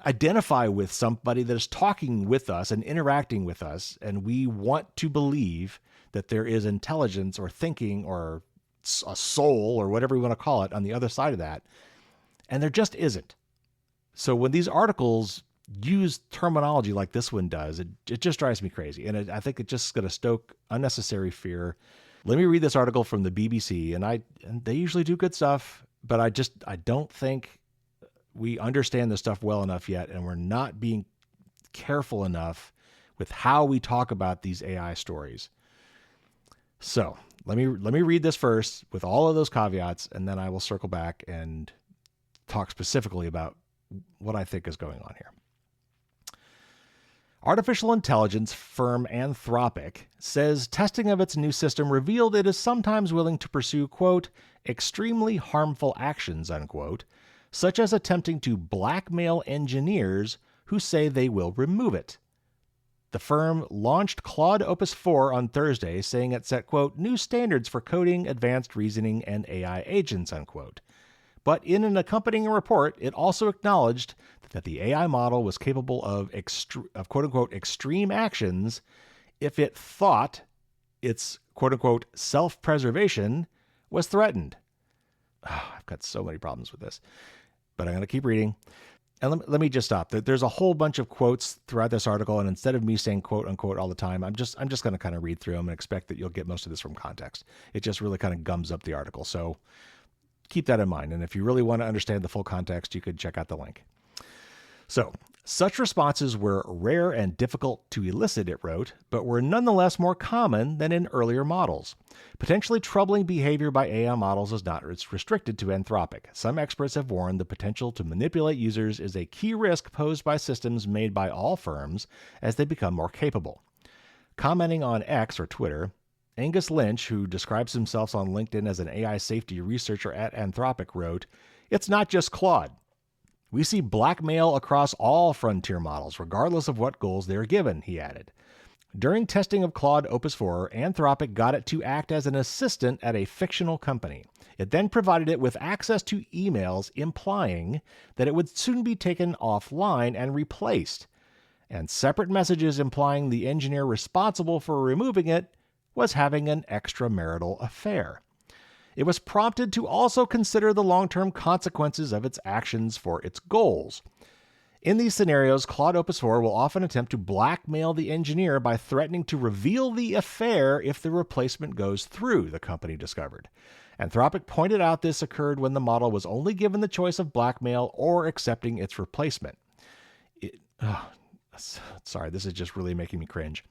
Speaker 1: identify with somebody that is talking with us and interacting with us, and we want to believe that there is intelligence or thinking or a soul or whatever we want to call it on the other side of that, and there just isn't. So when these articles use terminology like this one does, it just drives me crazy, and I think it's just going to stoke unnecessary fear. Let me read this article from the BBC, and they usually do good stuff, but I don't think we understand this stuff well enough yet, and we're not being careful enough with how we talk about these AI stories. So let me read this first with all of those caveats, and then I will circle back and talk specifically about what I think is going on here. Artificial intelligence firm Anthropic says testing of its new system revealed it is sometimes willing to pursue, quote, extremely harmful actions, unquote, such as attempting to blackmail engineers who say they will remove it. The firm launched Claude Opus 4 on Thursday, saying it set, quote, new standards for coding, advanced reasoning, and AI agents, unquote. But in an accompanying report, it also acknowledged that the AI model was capable of quote-unquote extreme actions if it thought its quote-unquote self-preservation was threatened. Oh, I've got so many problems with this, but I'm going to keep reading. And let me just stop. There's a whole bunch of quotes throughout this article, and instead of me saying quote unquote all the time, I'm just going to kind of read through them and expect that you'll get most of this from context. It just really kind of gums up the article. So keep that in mind. And if you really want to understand the full context, you could check out the link. So, such responses were rare and difficult to elicit, it wrote, but were nonetheless more common than in earlier models. Potentially troubling behavior by AI models is not restricted to Anthropic. Some experts have warned the potential to manipulate users is a key risk posed by systems made by all firms as they become more capable. Commenting on X or Twitter, Angus Lynch, who describes himself on LinkedIn as an AI safety researcher at Anthropic, wrote, "It's not just Claude. We see blackmail across all frontier models, regardless of what goals they are given," he added. During testing of Claude Opus 4, Anthropic got it to act as an assistant at a fictional company. It then provided it with access to emails implying that it would soon be taken offline and replaced, and separate messages implying the engineer responsible for removing it was having an extramarital affair. It was prompted to also consider the long-term consequences of its actions for its goals. In these scenarios, Claude Opus 4 will often attempt to blackmail the engineer by threatening to reveal the affair if the replacement goes through, the company discovered. Anthropic pointed out this occurred when the model was only given the choice of blackmail or accepting its replacement. Sorry, this is just really making me cringe.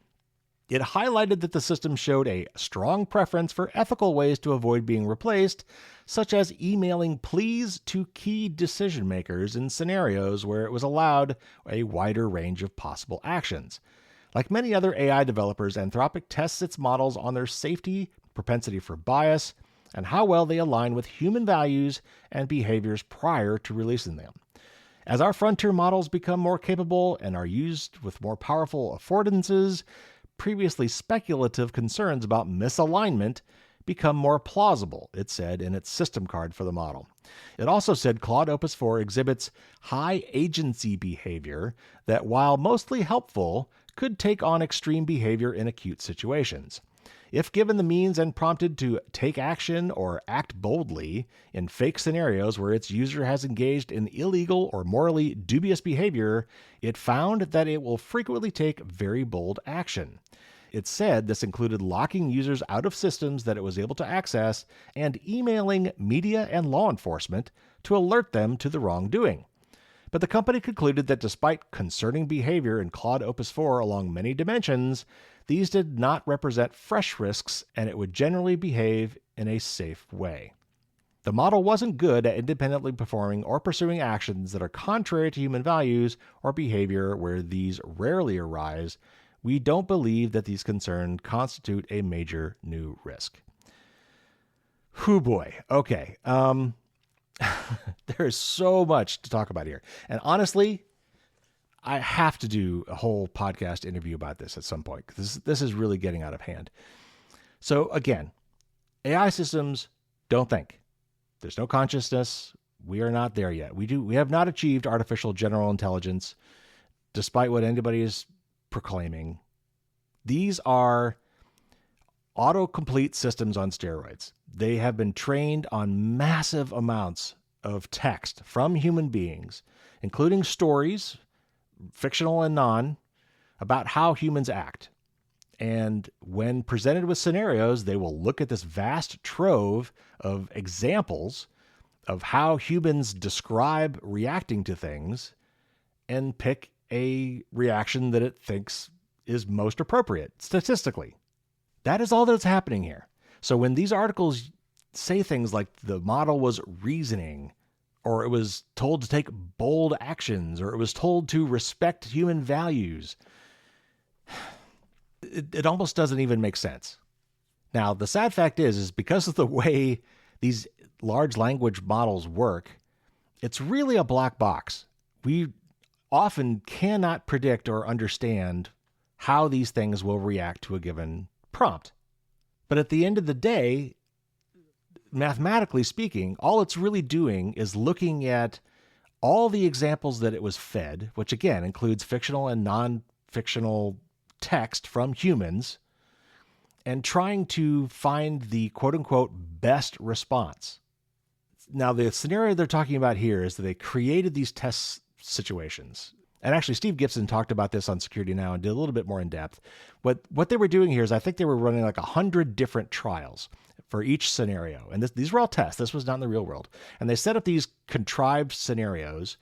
Speaker 1: It highlighted that the system showed a strong preference for ethical ways to avoid being replaced, such as emailing pleas to key decision makers in scenarios where it was allowed a wider range of possible actions. Like many other AI developers, Anthropic tests its models on their safety, propensity for bias, and how well they align with human values and behaviors prior to releasing them. As our frontier models become more capable and are used with more powerful affordances, previously speculative concerns about misalignment become more plausible, it said in its system card for the model. It also said Claude Opus 4 exhibits high agency behavior that, while mostly helpful, could take on extreme behavior in acute situations. If given the means and prompted to take action or act boldly in fake scenarios where its user has engaged in illegal or morally dubious behavior, it found that it will frequently take very bold action. It said this included locking users out of systems that it was able to access and emailing media and law enforcement to alert them to the wrongdoing. But the company concluded that despite concerning behavior in Claude Opus 4 along many dimensions, these did not represent fresh risks and it would generally behave in a safe way. The model wasn't good at independently performing or pursuing actions that are contrary to human values or behavior where these rarely arise. We don't believe that these concerns constitute a major new risk. Whew boy. Okay. There is so much to talk about here. And honestly, I have to do a whole podcast interview about this at some point because this is really getting out of hand. So again, AI systems don't think. There's no consciousness. We are not there yet. We have not achieved artificial general intelligence, despite what anybody is proclaiming. These are autocomplete systems on steroids. They have been trained on massive amounts of text from human beings, including stories, fictional and non, about how humans act. And when presented with scenarios, they will look at this vast trove of examples of how humans describe reacting to things and pick a reaction that it thinks is most appropriate statistically. That is all that's happening here. So when these articles say things like the model was reasoning, or it was told to take bold actions, or it was told to respect human values, it almost doesn't even make sense. Now, the sad fact is because of the way these large language models work, it's really a black box. We often cannot predict or understand how these things will react to a given prompt. But at the end of the day, mathematically speaking, all it's really doing is looking at all the examples that it was fed, which again includes fictional and non-fictional text from humans, and trying to find the quote-unquote best response. Now, the scenario they're talking about here is that they created these test situations. And actually, Steve Gibson talked about this on Security Now and did a little bit more in depth. What they were doing here is I think they were running like 100 different trials for each scenario. And these were all tests. This was not in the real world. And they set up these contrived scenarios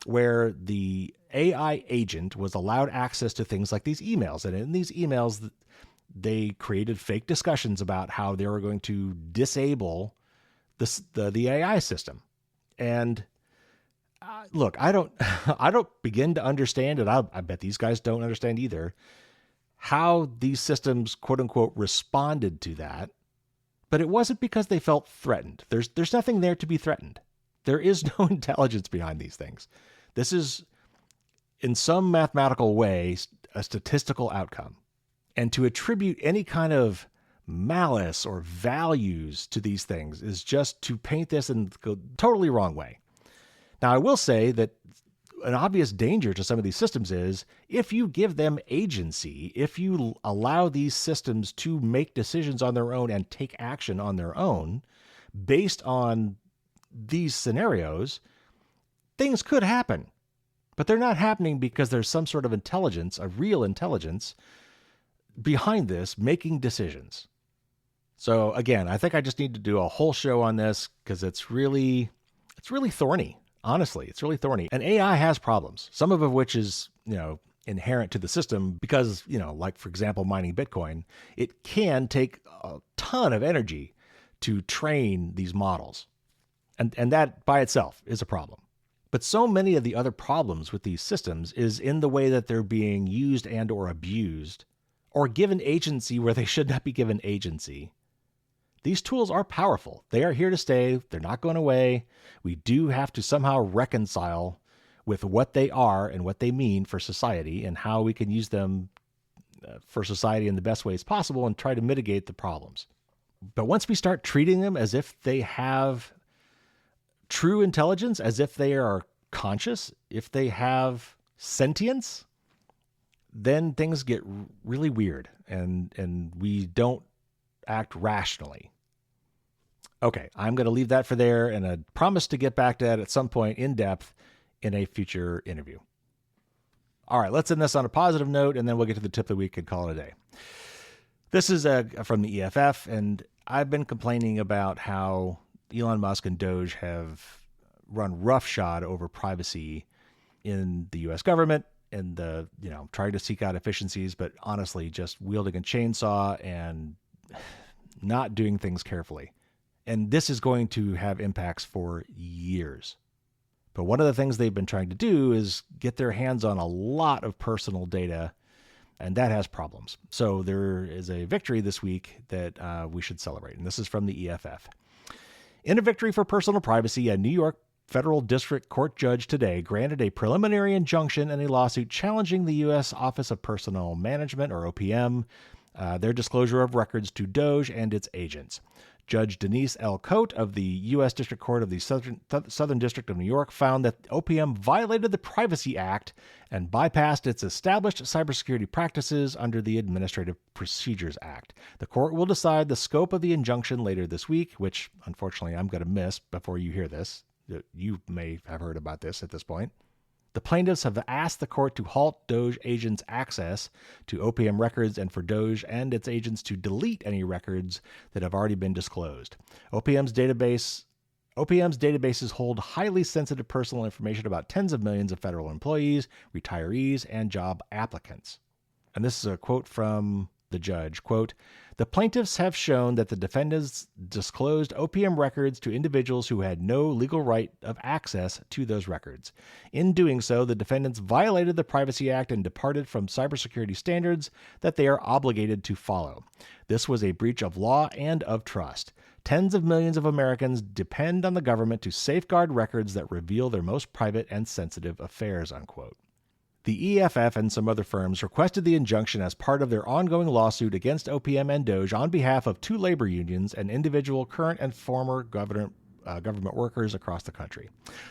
Speaker 1: where the AI agent was allowed access to things like these emails. And in these emails, they created fake discussions about how they were going to disable the AI system. And look, I don't begin to understand, and I bet these guys don't understand either, how these systems, quote unquote, responded to that. But it wasn't because they felt threatened. There's nothing there to be threatened. There is no intelligence behind these things. This is, in some mathematical way, a statistical outcome. And to attribute any kind of malice or values to these things is just to paint this in the totally wrong way. Now, I will say that an obvious danger to some of these systems is if you give them agency, if you allow these systems to make decisions on their own and take action on their own based on these scenarios, things could happen. But they're not happening because there's some sort of intelligence, a real intelligence, behind this making decisions. So again, I think I just need to do a whole show on this because it's really thorny. Honestly, it's really thorny. And AI has problems, some of which is, inherent to the system because, like, for example, mining Bitcoin, it can take a ton of energy to train these models. And that by itself is a problem. But so many of the other problems with these systems is in the way that they're being used and or abused or given agency where they should not be given agency. These tools are powerful. They are here to stay. They're not going away. We do have to somehow reconcile with what they are and what they mean for society and how we can use them for society in the best ways possible and try to mitigate the problems. But once we start treating them as if they have true intelligence, as if they are conscious, if they have sentience, then things get really weird and we don't act rationally. Okay, I'm going to leave that for there, and I promise to get back to that at some point in depth in a future interview. All right, let's end this on a positive note, and then we'll get to the tip of the week and call it a day. This is from the EFF, and I've been complaining about how Elon Musk and Doge have run roughshod over privacy in the U.S. government and trying to seek out efficiencies, but honestly, just wielding a chainsaw and not doing things carefully. And this is going to have impacts for years. But one of the things they've been trying to do is get their hands on a lot of personal data, and that has problems. So there is a victory this week that we should celebrate, and this is from the EFF. In a victory for personal privacy, a New York federal district court judge today granted a preliminary injunction in a lawsuit challenging the U.S. Office of Personnel Management, or OPM, their disclosure of records to Doge and its agents. Judge Denise L. Cote of the U.S. District Court of the Southern District of New York found that OPM violated the Privacy Act and bypassed its established cybersecurity practices under the Administrative Procedures Act. The court will decide the scope of the injunction later this week, which unfortunately I'm going to miss before you hear this. You may have heard about this at this point. The plaintiffs have asked the court to halt Doge agents' access to OPM records and for Doge and its agents to delete any records that have already been disclosed. OPM's databases hold highly sensitive personal information about tens of millions of federal employees, retirees, and job applicants. And this is a quote from the judge, quote, "The plaintiffs have shown that the defendants disclosed OPM records to individuals who had no legal right of access to those records. In doing so, the defendants violated the Privacy Act and departed from cybersecurity standards that they are obligated to follow. This was a breach of law and of trust. Tens of millions of Americans depend on the government to safeguard records that reveal their most private and sensitive affairs," unquote. The EFF and some other firms requested the injunction as part of their ongoing lawsuit against OPM and Doge on behalf of two labor unions and individual current and former government government workers across the country.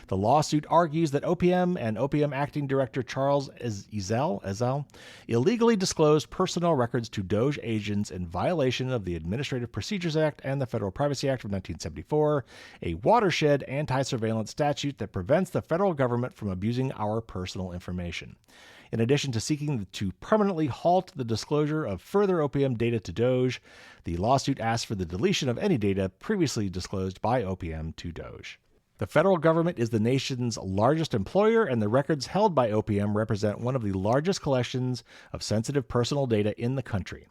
Speaker 1: The lawsuit argues that OPM and OPM Acting Director Charles Ezell illegally disclosed personnel records to DOJ agents in violation of the Administrative Procedures Act and the Federal Privacy Act of 1974, a watershed anti-surveillance statute that prevents the federal government from abusing our personal information. In addition to seeking to permanently halt the disclosure of further OPM data to DOJ, the lawsuit asks for the deletion of any data previously disclosed by OPM to DOJ. The federal government is the nation's largest employer, and the records held by OPM represent one of the largest collections of sensitive personal data in the country.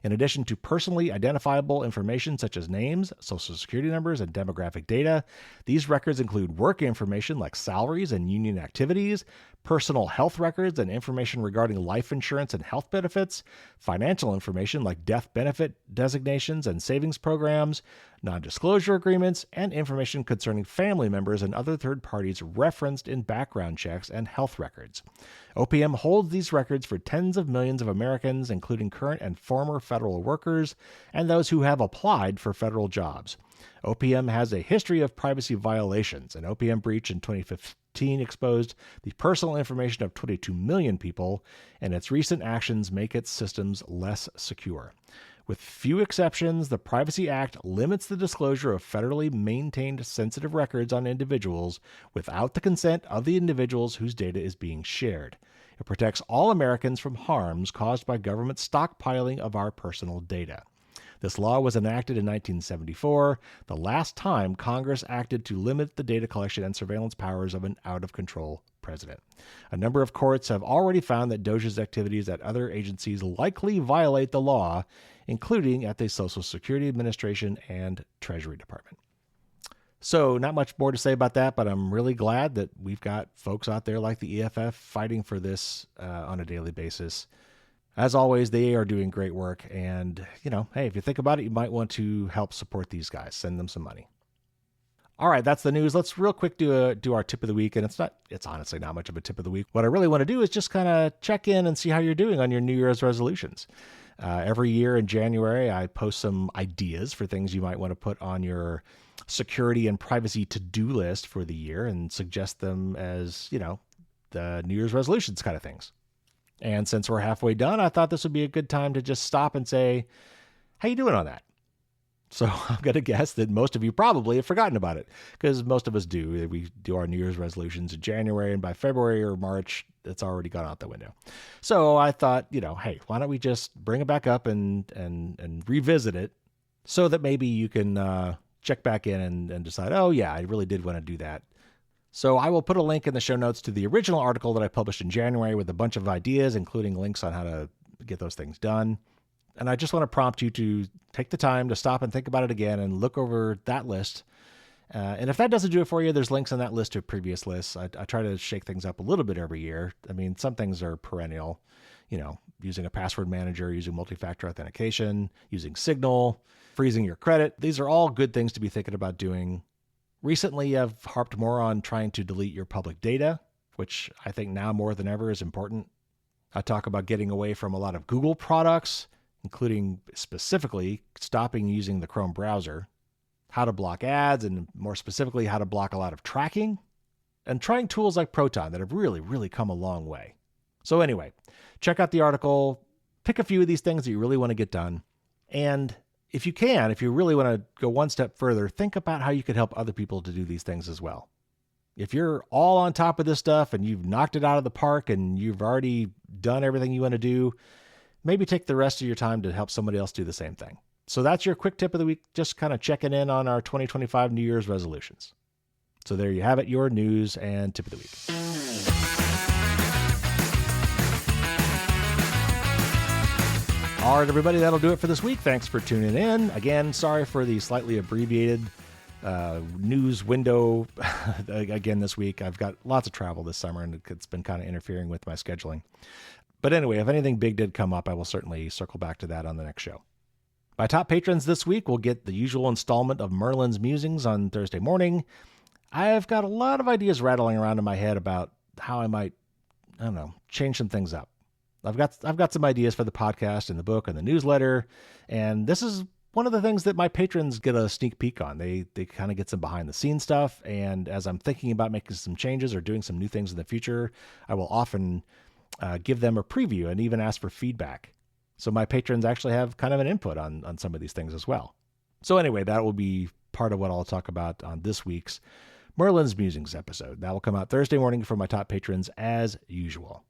Speaker 1: In addition to personally identifiable information such as names, social security numbers, and demographic data, these records include work information like salaries and union activities, personal health records and information regarding life insurance and health benefits, financial information like death benefit designations and savings programs, non-disclosure agreements, and information concerning family members and other third parties referenced in background checks and health records. OPM holds these records for tens of millions of Americans, including current and former federal workers and those who have applied for federal jobs. OPM has a history of privacy violations. An OPM breach in 2015 exposed the personal information of 22 million people, and its recent actions make its systems less secure. With few exceptions, the Privacy Act limits the disclosure of federally maintained sensitive records on individuals without the consent of the individuals whose data is being shared. It protects all Americans from harms caused by government stockpiling of our personal data. This law was enacted in 1974, the last time Congress acted to limit the data collection and surveillance powers of an out-of-control president. A number of courts have already found that DOJ's activities at other agencies likely violate the law, including at the Social Security Administration and Treasury Department. So not much more to say about that, but I'm really glad that we've got folks out there like the EFF fighting for this on a daily basis. As always, they are doing great work. And, hey, if you think about it, you might want to help support these guys. Send them some money. All right, that's the news. Let's real quick do our tip of the week. And it's honestly not much of a tip of the week. What I really want to do is just kind of check in and see how you're doing on your New Year's resolutions. Every year in January, I post some ideas for things you might want to put on your security and privacy to-do list for the year and suggest them as, the New Year's resolutions kind of things. And since we're halfway done, I thought this would be a good time to just stop and say, how you doing on that? So I'm going to guess that most of you probably have forgotten about it, because most of us do. We do our New Year's resolutions in January, and by February or March, it's already gone out the window. So I thought, hey, why don't we just bring it back up and revisit it so that maybe you can check back in and decide, oh, yeah, I really did want to do that. So I will put a link in the show notes to the original article that I published in January with a bunch of ideas, including links on how to get those things done. And I just want to prompt you to take the time to stop and think about it again and look over that list. And if that doesn't do it for you, there's links on that list to previous lists. I try to shake things up a little bit every year. I mean, some things are perennial, using a password manager, using multi-factor authentication, using Signal, freezing your credit. These are all good things to be thinking about doing. Recently, I've harped more on trying to delete your public data, which I think now more than ever is important. I talk about getting away from a lot of Google products, including specifically stopping using the Chrome browser, how to block ads, and more specifically, how to block a lot of tracking, and trying tools like Proton that have really, really come a long way. So anyway, check out the article, pick a few of these things that you really want to get done, and if you really want to go one step further, think about how you could help other people to do these things as well. If you're all on top of this stuff and you've knocked it out of the park and you've already done everything you want to do, maybe take the rest of your time to help somebody else do the same thing. So that's your quick tip of the week, just kind of checking in on our 2025 New Year's resolutions. So there you have it, your news and tip of the week. All right, everybody, that'll do it for this week. Thanks for tuning in. Again, sorry for the slightly abbreviated news window again this week. I've got lots of travel this summer, and it's been kind of interfering with my scheduling. But anyway, if anything big did come up, I will certainly circle back to that on the next show. My top patrons this week will get the usual installment of Merlin's Musings on Thursday morning. I've got a lot of ideas rattling around in my head about how I might, change some things up. I've got some ideas for the podcast and the book and the newsletter, and this is one of the things that my patrons get a sneak peek on. They kind of get some behind the scenes stuff. And as I'm thinking about making some changes or doing some new things in the future, I will often give them a preview and even ask for feedback. So my patrons actually have kind of an input on some of these things as well. So anyway, that will be part of what I'll talk about on this week's Merlin's Musings episode. That will come out Thursday morning for my top patrons as usual.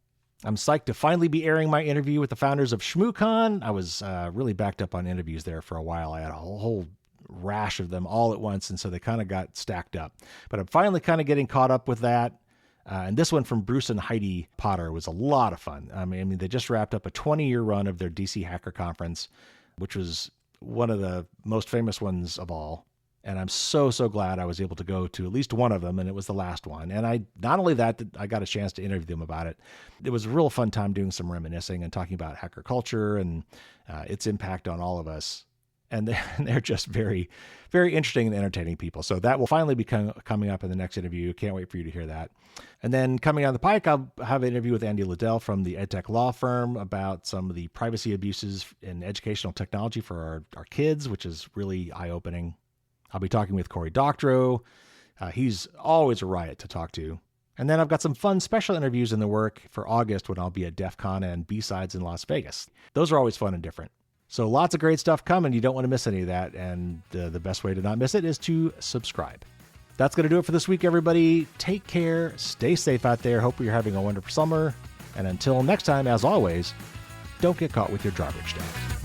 Speaker 1: I'm psyched to finally be airing my interview with the founders of ShmooCon. I was really backed up on interviews there for a while. I had a whole rash of them all at once, and so they kind of got stacked up. But I'm finally kind of getting caught up with that. And this one from Bruce and Heidi Potter was a lot of fun. I mean, they just wrapped up a 20-year run of their DC Hacker Conference, which was one of the most famous ones of all. And I'm so glad I was able to go to at least one of them, and it was the last one. And I not only that I got a chance to interview them about it. It was a real fun time doing some reminiscing and talking about hacker culture and its impact on all of us. And they're just very, very interesting and entertaining people. So that will finally be coming up in the next interview. Can't wait for you to hear that. And then coming down the pike, I'll have an interview with Andy Liddell from the EdTech law firm about some of the privacy abuses in educational technology for our kids, which is really eye-opening. I'll be talking with Cory Doctorow. He's always a riot to talk to. And then I've got some fun special interviews in the work for August when I'll be at DEF CON and B-Sides in Las Vegas. Those are always fun and different. So lots of great stuff coming. You don't want to miss any of that. And the best way to not miss it is to subscribe. That's going to do it for this week, everybody. Take care. Stay safe out there. Hope you're having a wonderful summer. And until next time, as always, don't get caught with your garbage stuff.